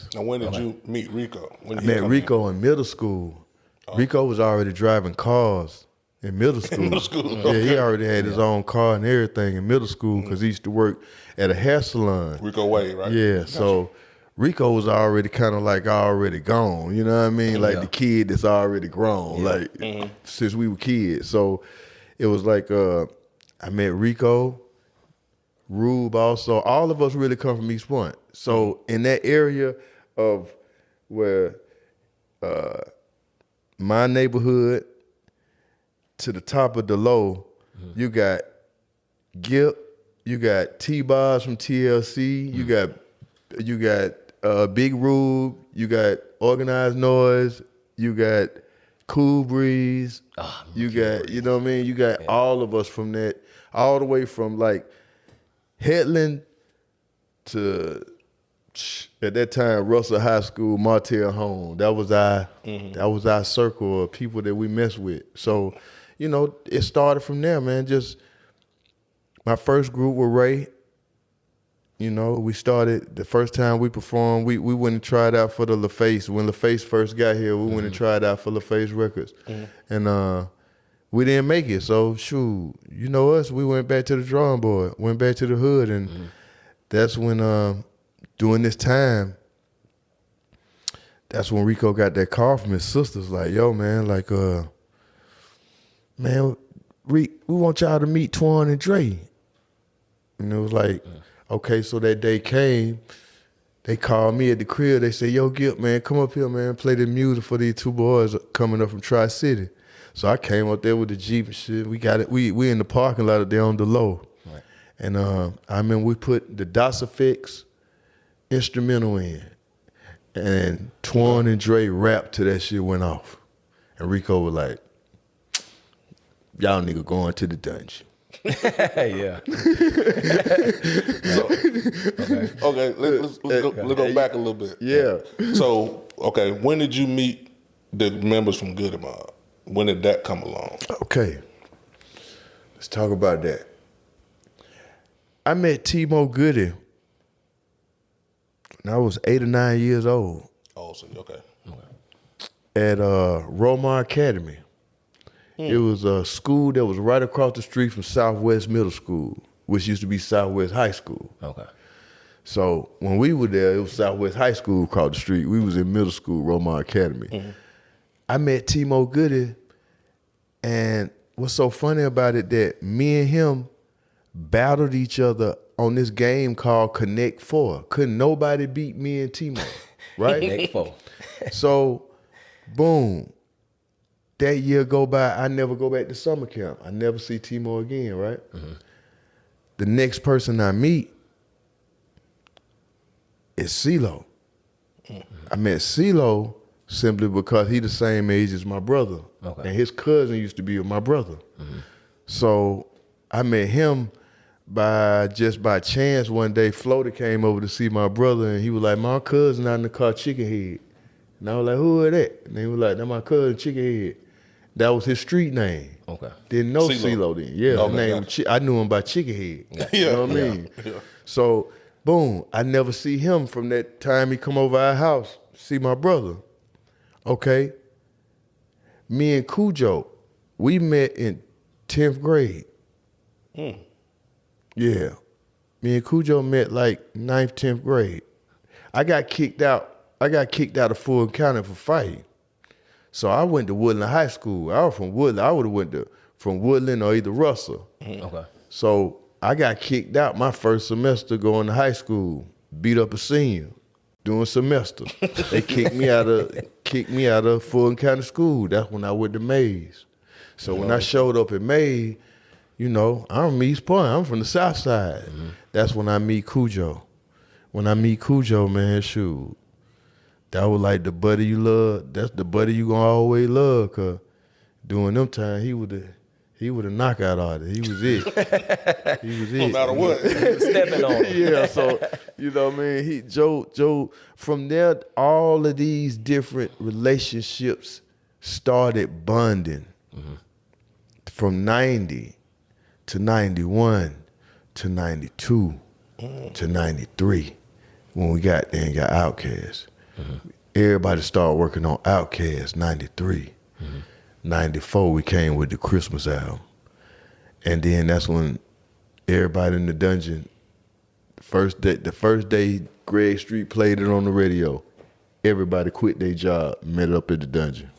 Outkast. Now, when did you meet Rico? When I did he met come Rico in middle school. Rico was already driving cars in middle school. Middle school, Yeah, he okay. already had his own car and everything in middle school because he used to work at a hair salon. Rico Wade, right? Yeah, Gotcha. so Rico was already kind of like already gone. You know what I mean? Like the kid that's already grown, like since we were kids. So it was like I met Rico, Rube also. All of us really come from East Point. So in that area of where my neighborhood to the top of the low, you got Gipp, you got T-Boz from TLC, you got Big Rube, you got Organized Noise, you got Cool Breeze, you got, you know what I mean? You got all of us from that, all the way from like Headland to at that time Russell High School, Martell Home. That was our circle of people that we messed with. So, you know, it started from there, man. Just my first group with Ray. You know, we started the first time we performed. We went and tried out for the LaFace. When LaFace first got here, we went and tried out for LaFace Records, and we didn't make it. So shoot, you know us. We went back to the drawing board, went back to the hood, and that's when during this time, that's when Rico got that call from his sisters. Like, yo, man, like, man, we want y'all to meet Twan and Dre. And it was like, okay, so that day came, they called me at the crib. They said, yo, Gipp, man, come up here, man, play the music for these two boys coming up from Tri-City. So I came up there with the Jeep and shit. We got it. We in the parking lot up there on the low. Right. And I remember we put the DOS Effects instrumental in. And Twan and Dre rapped till that shit went off. And Rico was like, y'all nigga going to the dungeon. Yeah. Okay, let's go back a little bit. Yeah. So, okay, when did you meet the members from Goodie Mob? When did that come along? Okay. Let's talk about that. I met T-Mo Goodie when I was 8 or 9 years old. Oh, so, okay. At Romar Academy. It was a school that was right across the street from Southwest Middle School, which used to be Southwest High School. Okay. So when we were there, it was Southwest High School across the street. We was in middle school, Romar Academy. I met T-Mo Goodie, and what's so funny about it that me and him battled each other on this game called Connect 4. Couldn't nobody beat me and T-Mo, right? Connect 4. So, boom. That year go by, I never go back to summer camp. I never see T-Mo again, right? The next person I meet is Ceelo. I met Ceelo simply because he the same age as my brother. Okay. And his cousin used to be with my brother. So I met him by chance one day. Floater came over to see my brother, and he was like, my cousin out in the car, Chickenhead. And I was like, who is that? And he was like, that's my cousin, Chickenhead. That was his street name. Okay. Didn't know Ceelo then. Yeah, his name was I knew him by Chickenhead. You know what I mean? Yeah. So, boom, I never see him from that time he come over our house, see my brother. Okay. Me and Kuhjo, we met in 10th grade. Yeah. Me and Kuhjo met like 9th, 10th grade. I got kicked out of Fulton County for fighting. So I went to Woodland High School. I was from Woodland. I would have went from Woodland or either Russell. Okay. So I got kicked out my first semester going to high school. Beat up a senior doing semester. They kicked me out of Fulton County School. That's when I went to Mays. So when I showed up at Mays, you know, I'm from East Point. I'm from the South Side. That's when I meet Kuhjo. When I meet Kuhjo, man, shoot. That was like the buddy you love. That's the buddy you gonna always love, cause during them time he was a knockout artist. He was it. He was it. No matter what. stepping on him. Yeah, so you know what I mean. Joe. From there, all of these different relationships started bonding. From 90 to 91 to 92 to 93 when we got Outkast. Everybody started working on Outkast, 93. 94, we came with the Christmas album. And then that's when everybody in the dungeon, the first day Greg Street played it on the radio, everybody quit their job, met up at the dungeon.